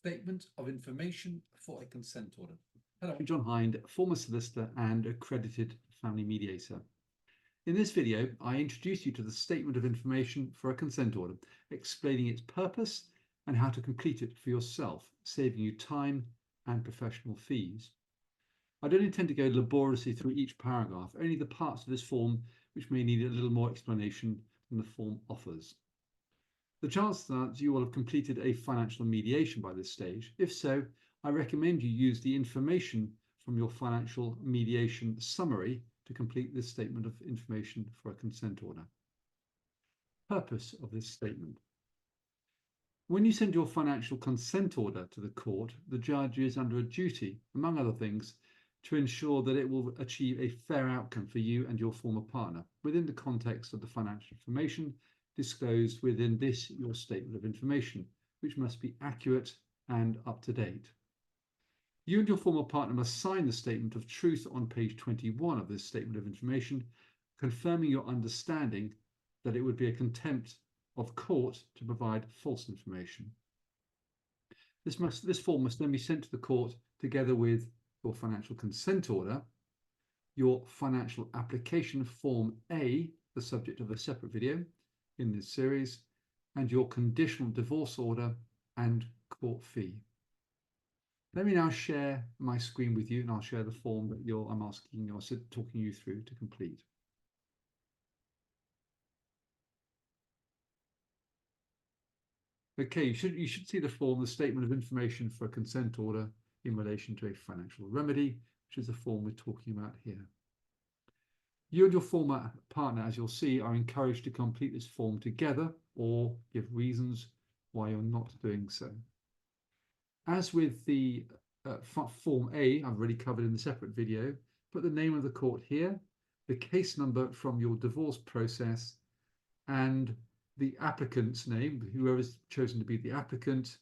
Statement of information for a consent order. Hello, I'm John Hind, former solicitor and accredited family mediator. In this video, I introduce you to the statement of information for a consent order, explaining its purpose and how to complete it for yourself, saving you time and professional fees. I don't intend to go laboriously through each paragraph, only the parts of this form which may need a little more explanation than the form offers. The chances are that you will have completed a financial mediation by this stage. If so, I recommend you use the information from your financial mediation summary to complete this statement of information for a consent order. Purpose of this statement. When you send your financial consent order to the court, the judge is under a duty, among other things, to ensure that it will achieve a fair outcome for you and your former partner within the context of the financial information disclosed within this, your statement of information, which must be accurate and up to date. You and your former partner must sign the statement of truth on page 21 of this statement of information, confirming your understanding that it would be a contempt of court to provide false information. This form must then be sent to the court together with your financial consent order, your financial application form A, the subject of a separate video in this series, and your conditional divorce order and court fee. Let me now share my screen with you, and I'll share the form that I'm asking or talking you through to complete. Okay, you should see the form, the statement of information for a consent order in relation to a financial remedy, which is the form we're talking about here. You and your former partner, as you'll see, are encouraged to complete this form together or give reasons why you're not doing so. As with the Form A, I've already covered in the separate video, put the name of the court here, the case number from your divorce process, and the applicant's name, whoever's chosen to be the applicant,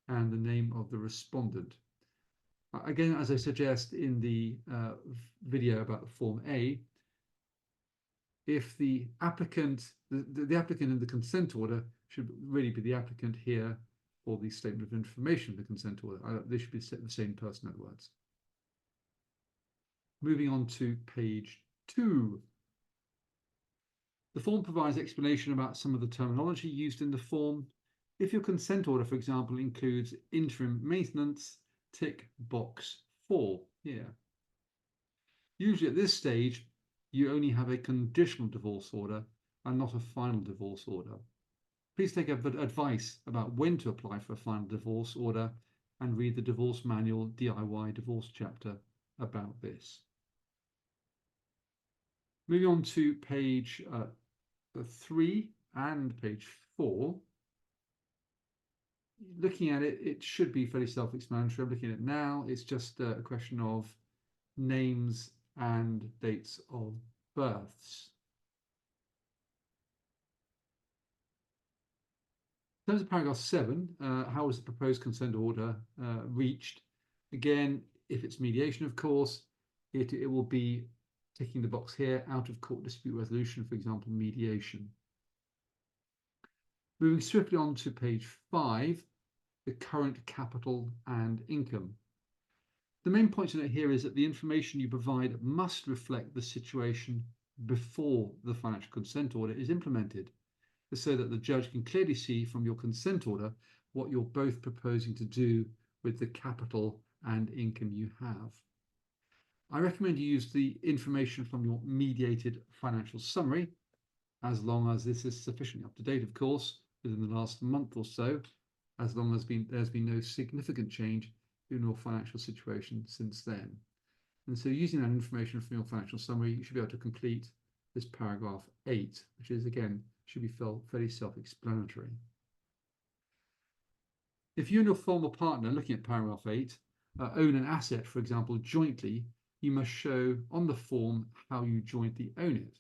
and the name of the respondent. Again, as I suggest in the video about the Form A, if the applicant, the applicant in the consent order should really be the applicant here for the statement of information of the consent order. They should be the same person, in other words. Moving on to page 2. The form provides explanation about some of the terminology used in the form. If your consent order, for example, includes interim maintenance, tick box 4 here. Usually at this stage, you only have a conditional divorce order and not a final divorce order. Please take advice about when to apply for a final divorce order and read the Divorce Manual DIY Divorce chapter about this. Moving on to page 3 and page 4. Looking at it, it should be fairly self-explanatory. I'm looking at it now. It's just a question of names and dates of births. In terms of paragraph 7, how was the proposed consent order reached? Again, if it's mediation, of course, it will be ticking the box here, out of court dispute resolution, for example, mediation. Moving swiftly on to page 5, the current capital and income. The main point to note here is that the information you provide must reflect the situation before the financial consent order is implemented, so that the judge can clearly see from your consent order what you're both proposing to do with the capital and income you have. I recommend you use the information from your mediated financial summary, as long as this is sufficiently up to date, of course, within the last month or so, as long as there's been no significant change in your financial situation since then. And so using that information from your financial summary, you should be able to complete this paragraph 8, which is, again, should be fairly self-explanatory. If you and your former partner, looking at paragraph 8, own an asset, for example, jointly, you must show on the form how you jointly own it.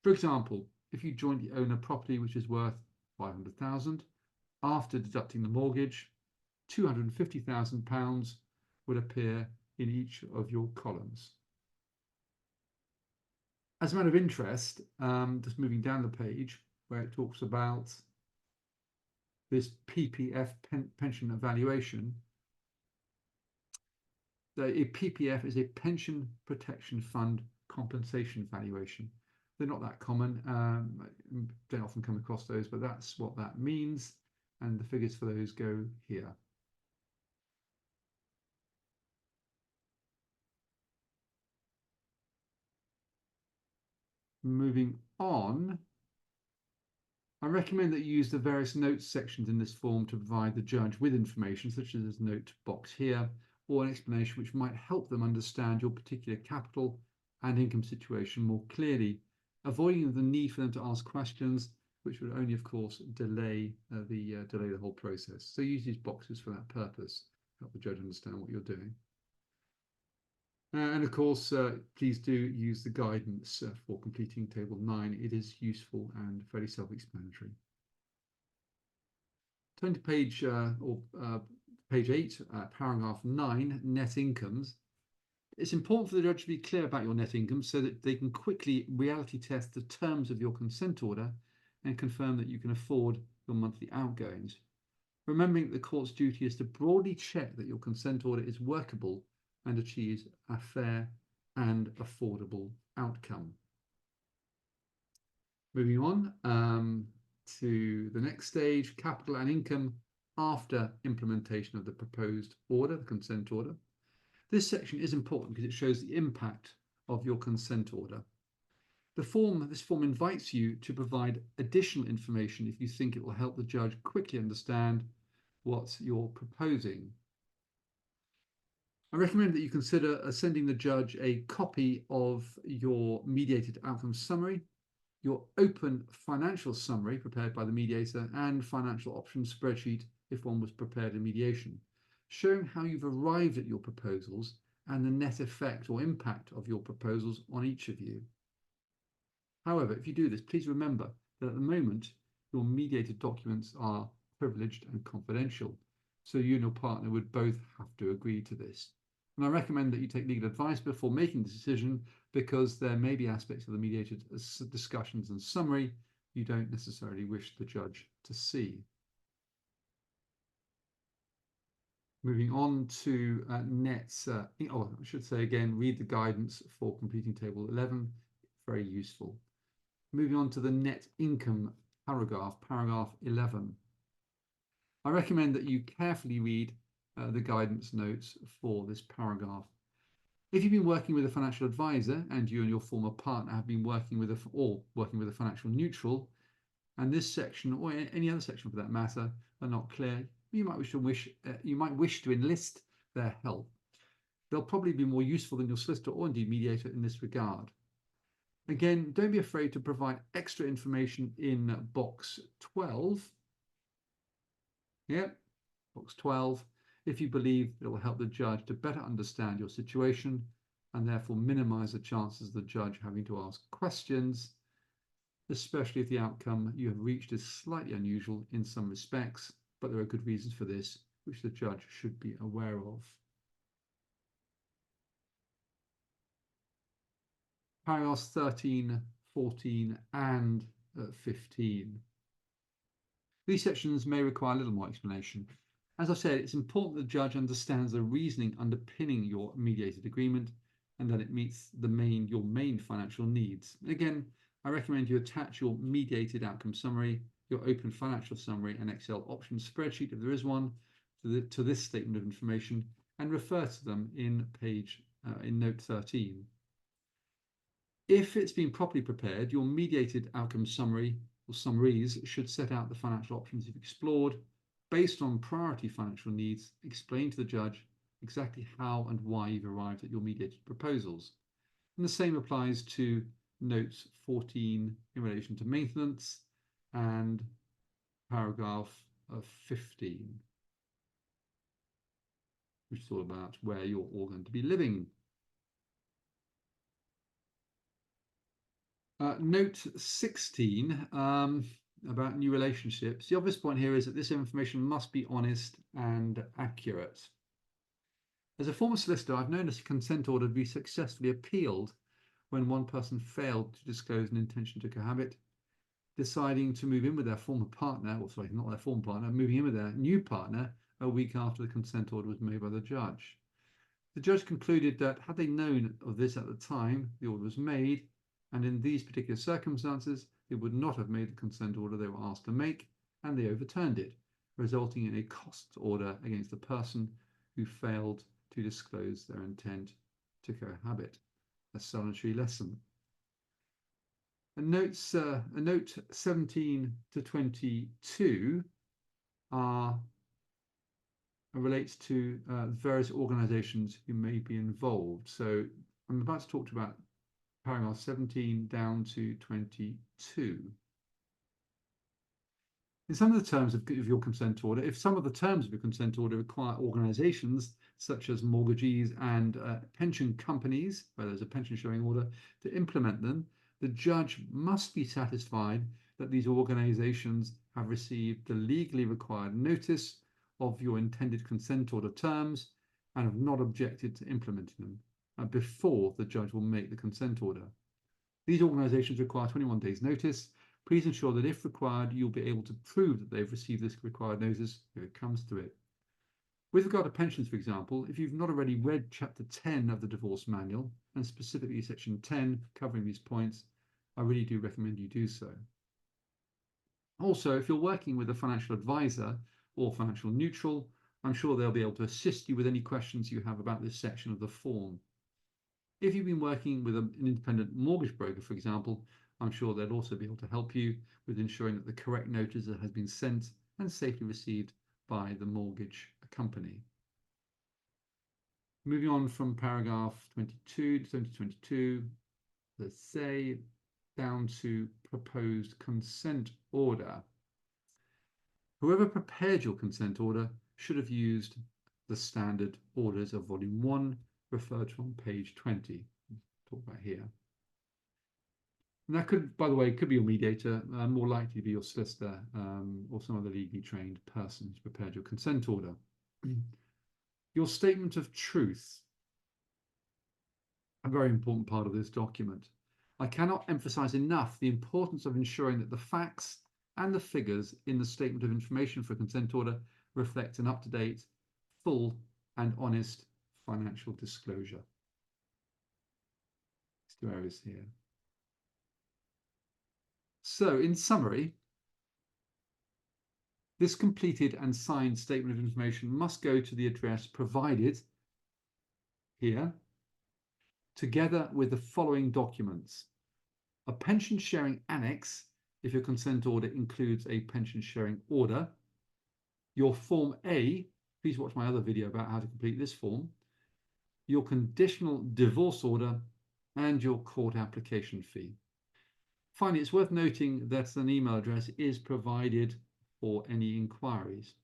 For example, if you jointly own a property which is worth £500,000, after deducting the mortgage, £250,000 would appear in each of your columns. As a matter of interest, just moving down the page where it talks about this PPF pension evaluation. A PPF is a pension protection fund compensation valuation. They're not that common. Don't often come across those, but that's what that means. And the figures for those go here. Moving on, I recommend that you use the various notes sections in this form to provide the judge with information, such as this note box here, or an explanation which might help them understand your particular capital and income situation more clearly, avoiding the need for them to ask questions, which would only, of course, delay the whole process. So use these boxes for that purpose, help the judge understand what you're doing. And of course, please do use the guidance for completing Table 9. It is useful and fairly self-explanatory. Turn to page 8, paragraph 9, net incomes. It's important for the judge to be clear about your net income so that they can quickly reality test the terms of your consent order and confirm that you can afford your monthly outgoings. Remembering that the court's duty is to broadly check that your consent order is workable and achieves a fair and affordable outcome. Moving on to the next stage, capital and income after implementation of the proposed order, the consent order. This section is important because it shows the impact of your consent order. This form invites you to provide additional information if you think it will help the judge quickly understand what you're proposing. I recommend that you consider sending the judge a copy of your mediated outcome summary, your open financial summary prepared by the mediator, and financial options spreadsheet if one was prepared in mediation, showing how you've arrived at your proposals and the net effect or impact of your proposals on each of you. However, if you do this, please remember that at the moment, your mediated documents are privileged and confidential, so you and your partner would both have to agree to this. And I recommend that you take legal advice before making the decision, because there may be aspects of the mediated discussions and summary you don't necessarily wish the judge to see. Moving on to I should say again, read the guidance for completing Table 11, very useful. Moving on to the net income paragraph 11. I recommend that you carefully read the guidance notes for this paragraph. If you've been working with a financial advisor and you and your former partner have been working with a financial neutral, and this section or any other section for that matter are not clear, you might wish to enlist their help. They'll probably be more useful than your solicitor or indeed mediator in this regard. Again, don't be afraid to provide extra information in box 12. Yep, box 12. If you believe it will help the judge to better understand your situation and therefore minimize the chances of the judge having to ask questions, especially if the outcome you have reached is slightly unusual in some respects, but there are good reasons for this, which the judge should be aware of. Paragraphs 13, 14, and 15. These sections may require a little more explanation. As I said, it's important that the judge understands the reasoning underpinning your mediated agreement and that it meets your main financial needs. Again, I recommend you attach your mediated outcome summary, your open financial summary, and Excel options spreadsheet, if there is one, to this statement of information, and refer to them in note 13. If it's been properly prepared, your mediated outcome summary or summaries should set out the financial options you've explored based on priority financial needs, explain to the judge exactly how and why you've arrived at your mediated proposals. And the same applies to notes 14 in relation to maintenance and paragraph 15, which is all about where you're all going to be living. Note 16 about new relationships. The obvious point here is that this information must be honest and accurate. As a former solicitor, I've known a consent order to be successfully appealed when one person failed to disclose an intention to cohabit, deciding to move in with their former partner, or sorry, not their former partner, moving in with their new partner a week after the consent order was made by the judge. The judge concluded that had they known of this at the time the order was made, and in these particular circumstances, they would not have made the consent order they were asked to make, and they overturned it, resulting in a cost order against the person who failed to disclose their intent to cohabit. A salutary lesson. A note 17 to 22 relates to various organisations who may be involved. So I'm about to talk about paragraph 17 down to 22. In some of the terms of your consent order, if some of the terms of your consent order require organisations such as mortgagees and pension companies, where there's a pension sharing order, to implement them, the judge must be satisfied that these organisations have received the legally required notice of your intended consent order terms and have not objected to implementing them before the judge will make the consent order. These organisations require 21 days notice. Please ensure that if required, you'll be able to prove that they've received this required notice if it comes to it. With regard to pensions, for example, if you've not already read Chapter 10 of the Divorce Manual, and specifically Section 10 covering these points, I really do recommend you do so. Also, if you're working with a financial advisor or financial neutral, I'm sure they'll be able to assist you with any questions you have about this section of the form. If you've been working with an independent mortgage broker, for example, I'm sure they'll also be able to help you with ensuring that the correct notice has been sent and safely received by the mortgage company. Moving on from paragraph 22 to 2022, let's say down to proposed consent order. Whoever prepared your consent order should have used the standard orders of volume 1 referred to on page 20. Talk about here. And that could, by the way, could be your mediator, more likely to be your solicitor or some other legally trained person who's prepared your consent order. Your statement of truth, a very important part of this document. I cannot emphasize enough the importance of ensuring that the facts and the figures in the statement of information for a consent order reflect an up-to-date, full and honest financial disclosure. These two areas here. So, in summary, this completed and signed statement of information must go to the address provided here, together with the following documents: a pension sharing annex, if your consent order includes a pension sharing order, your Form A, please watch my other video about how to complete this form, your conditional divorce order, and your court application fee. Finally, it's worth noting that an email address is provided for any inquiries.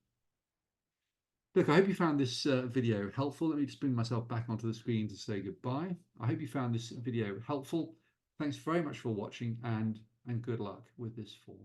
Look, I hope you found this video helpful. Let me just bring myself back onto the screen to say goodbye. I hope you found this video helpful. Thanks very much for watching, and good luck with this form.